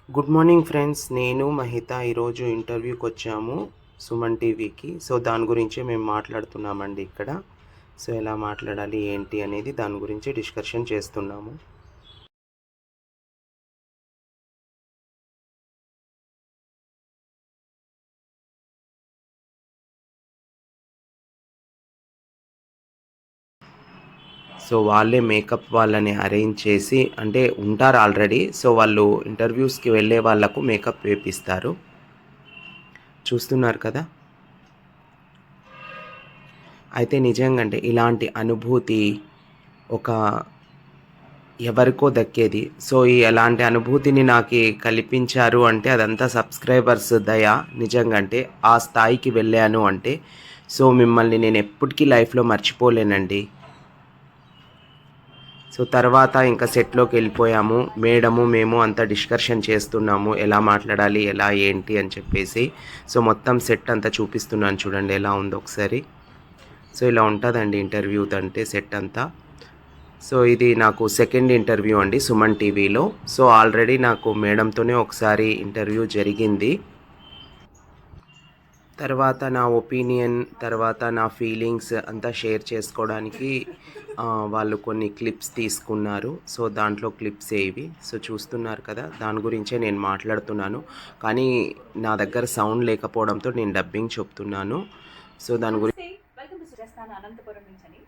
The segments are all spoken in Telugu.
Good morning friends. నేను మహిత ఈరోజు ఇంటర్వ్యూకి వచ్చాము సుమన్ టీవీకి. సో దాని గురించే మేము మాట్లాడుతున్నామండి ఇక్కడ. సో ఎలా మాట్లాడాలి ఏంటి అనేది దాని గురించి డిస్కషన్ చేస్తున్నాము. సో వాళ్ళే మేకప్ వాళ్ళని అరేంజ్ చేసి, అంటే ఉంటారు ఆల్రెడీ. సో వాళ్ళు ఇంటర్వ్యూస్కి వెళ్ళే వాళ్ళకు మేకప్ వేపిస్తారు. చూస్తున్నారు కదా. అయితే నిజంగా అంటే ఇలాంటి అనుభూతి ఒక ఎవరికో దక్కేది. సో ఈ ఎలాంటి అనుభూతిని నాకు కల్పించారు అంటే అదంతా సబ్స్క్రైబర్స్ దయ. నిజంగా అంటే ఆ స్థాయికి వెళ్ళాను అంటే సో మిమ్మల్ని నేను ఎప్పటికీ లైఫ్లో మర్చిపోలేనండి. సో తర్వాత ఇంకా సెట్లోకి వెళ్ళిపోయాము. మేడము మేము అంతా డిస్కషన్ చేస్తున్నాము, ఎలా మాట్లాడాలి ఎలా ఏంటి అని చెప్పేసి. సో మొత్తం సెట్ అంతా చూపిస్తున్నాను, చూడండి ఎలా ఉందో ఒకసారి. సో ఇలా ఉంటుందండి ఇంటర్వ్యూ అంటే సెట్ అంతా. సో ఇది నాకు సెకండ్ ఇంటర్వ్యూ అండి సుమన్ టీవీలో. సో ఆల్రెడీ నాకు మేడంతోనే ఒకసారి ఇంటర్వ్యూ జరిగింది. తర్వాత నా ఒపీనియన్, తర్వాత నా ఫీలింగ్స్ అంతా షేర్ చేసుకోవడానికి వాళ్ళు కొన్ని క్లిప్స్ తీసుకున్నారు. సో దాంట్లో క్లిప్స్ ఇవి. సో చూస్తున్నారు కదా, దాని గురించే నేను మాట్లాడుతున్నాను. కానీ నా దగ్గర సౌండ్ లేకపోవడంతో నేను డబ్బింగ్ చెప్తున్నాను. సో దాని గురించి అనంతపురం నుంచి అని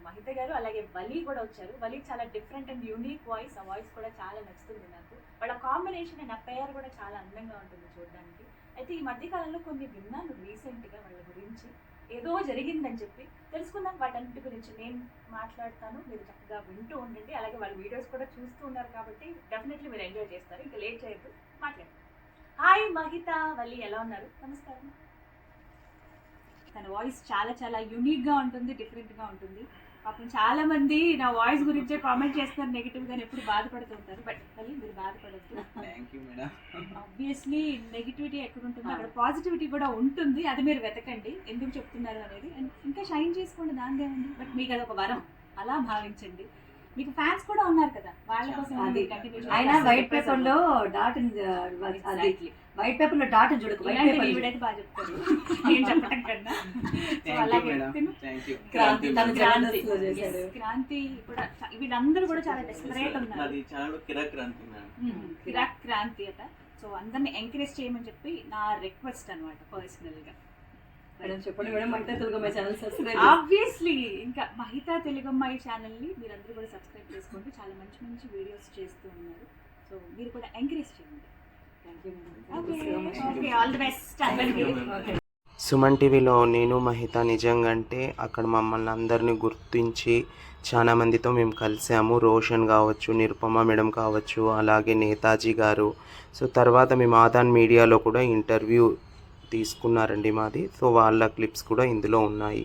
మహిత గారు, అలాగే వలి కూడా వచ్చారు. వలి చాలా డిఫరెంట్ అండ్ యూనిక్ వాయిస్. ఆ వాయిస్ కూడా చాలా నచ్చుతుంది నాకు. వాళ్ళ కాంబినేషన్ అండ్ ఆ పేరు కూడా చాలా అందంగా ఉంటుంది చూడడానికి. అయితే ఈ మధ్యకాలంలో కొన్ని విన్నాను రీసెంట్గా వాళ్ళ గురించి. ఏదో జరిగిందని చెప్పి తెలుసుకుందాం. వాటన్నిటి గురించి నేను మాట్లాడతాను, మీరు చక్కగా వింటూ ఉండండి. అలాగే వాళ్ళ వీడియోస్ కూడా చూస్తూ ఉన్నారు కాబట్టి డెఫినెట్లీ మీరు ఎంజాయ్ చేస్తారు. ఇంకా లేట్ చేయొద్దు, మాట్లాడండి. హాయ్ మహిత, వలి ఎలా ఉన్నారు? నమస్కారం. తన వాయిస్ చాలా చాలా యూనిక్గా ఉంటుంది, డిఫరెంట్గా ఉంటుంది. పాపం చాలా మంది నా వాయిస్ గురించే కామెంట్ చేస్తారు నెగిటివ్గా, ఎప్పుడు బాధపడుతూ ఉంటారు. బట్ మళ్ళీ మీరు బాధపడద్దు. ఆబ్వియస్లీ నెగిటివిటీ ఎక్కడ ఉంటుందో అక్కడ పాజిటివిటీ కూడా ఉంటుంది. అది మీరు వెతకండి ఎందుకు చెప్తున్నారు అనేది. ఇంకా షైన్ చేసుకోండి, దానిదే ఉంది. బట్ మీకు అది ఒక వరం, అలా భావించండి. మీకు ఫ్యాన్స్ కూడా ఉన్నారు కదా, వాళ్ళ కోసం అయినా వైట్ పేపర్ లో డాట్ వైట్ పేపర్ లో డాట్ చూడకు. వైట్ పేపర్ ఇవిడైతే బాగా చెప్తారు, నేను చెప్పడం కన్నా. అలాగే క్రాంతి కూడా, వీళ్ళందరూ కూడా చాలా డెస్పరేట్ ఉన్నారు. కిరాక్ క్రాంతి అట. సో అందరిని ఎంకరేజ్ చేయమని చెప్పి నా రిక్వెస్ట్ అనమాట పర్సనల్ గా. చెప్పండి madam, Mahita Telugammayi channel subscribe. Obviously ఇంకా మహిత తెలుగమ్మాయి ఛానల్ని మీరందరూ కూడా సబ్స్క్రైబ్ చేసుకుంటూ చాలా మంచి మంచి వీడియోస్ చేస్తూ ఉన్నారు. సో మీరు కూడా ఎంకరేజ్ చేయండి. సుమన్ టీవీలో నేను మహిత నిజంగా అంటే అక్కడ మమ్మల్ని అందరినీ గుర్తించి చాలా మందితో మేము కలిసాము. రోషన్ కావచ్చు, నిరుపమ మేడం కావచ్చు, అలాగే నేతాజీ గారు. సో తర్వాత మేము ఆదాన్ మీడియాలో కూడా ఇంటర్వ్యూ తీసుకున్నారండి మాది. సో వాళ్ళ క్లిప్స్ కూడా ఇందులో ఉన్నాయి.